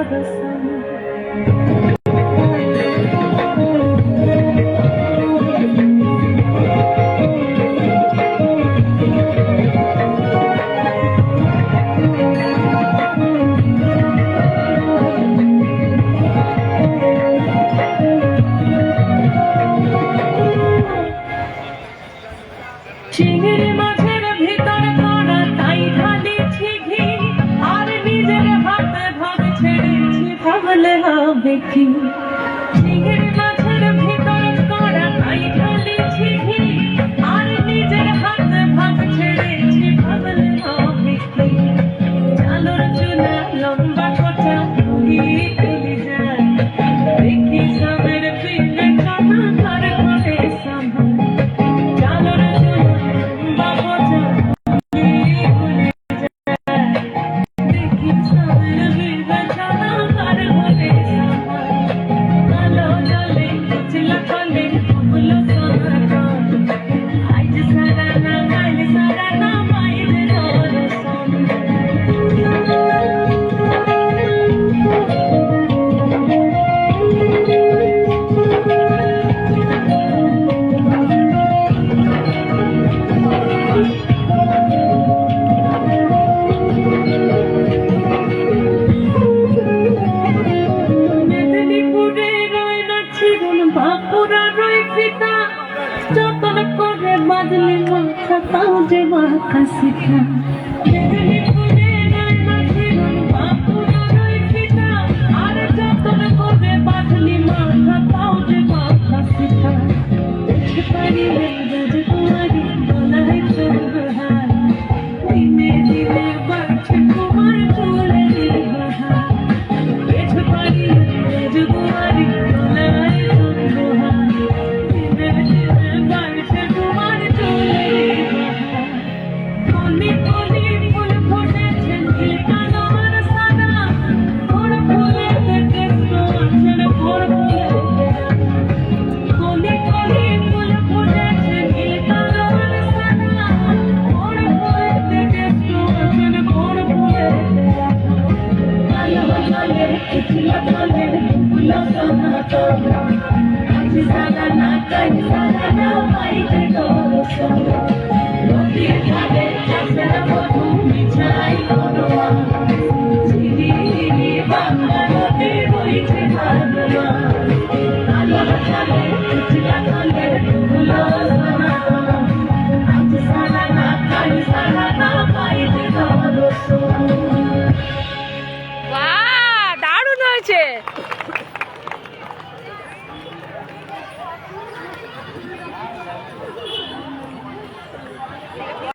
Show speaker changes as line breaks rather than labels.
চিংড়ি মাছের ভিতর করা তাই ঢালিছি ঘি, আর নিজের হাতে ভাগ ছেড়েছি ভাবলে হবে কি। চিংড়ি মাছের ভিতর করা তাই ঢালিছি ঘি, আর নিজের হাতে ভাগ ছেড়েছি ভাবলে হবে কি। চালর চুলা লম্বা কোচা তুলি তুলি যায়, দেখি সামের পিলে কানা তার ঘরে সামা। চালর যতন করে বাদলি মাথা তাও যে মাথা শিখা। মেদিনীপুরে রান্না জীবন বাঁকুড়া রই পিতা, আর যতন করে বাদলি মাথা তাও যে মাথা শিখা। দেখতে পারিলে রাজকুমারী গলায় চন্দ্রহার, দিনে দিনে বাড়ছে তোমার চুলের বাহার। দেখতে পারিলে রাজকুমারী গলায় চন্দ্রহার, দিনে দিনে বাড়ছে তোমার চুলের বাহার। কলি কলি ফুল ফুটেছে নীল কালো আর সাদা, ভোর ফুলে থেকে সোনার ভোর ফুলে। কলি কলি ফুল ফুটেছে নীল কালো আর সাদা, ভোর ফুলে থেকে সোনার ভোর ফুলে। কালো কালে কুচিলা কালে ফুল সোনা তোরা, আজ সাদা না কাজ সাদা না পাইতে তোর সোনা। নদীর ধারে চাষের মধু মিঠাই করোয়া, ঝিরি ঝিরি বাংলা নদী বইছে ভালোয়া। কালো কালে কুচিলা কালে ফুল সোনা, আজ সাদা না কাজ সাদা না পাইতে তোর সোনা।
বাহ, দারুণ হয়েছে।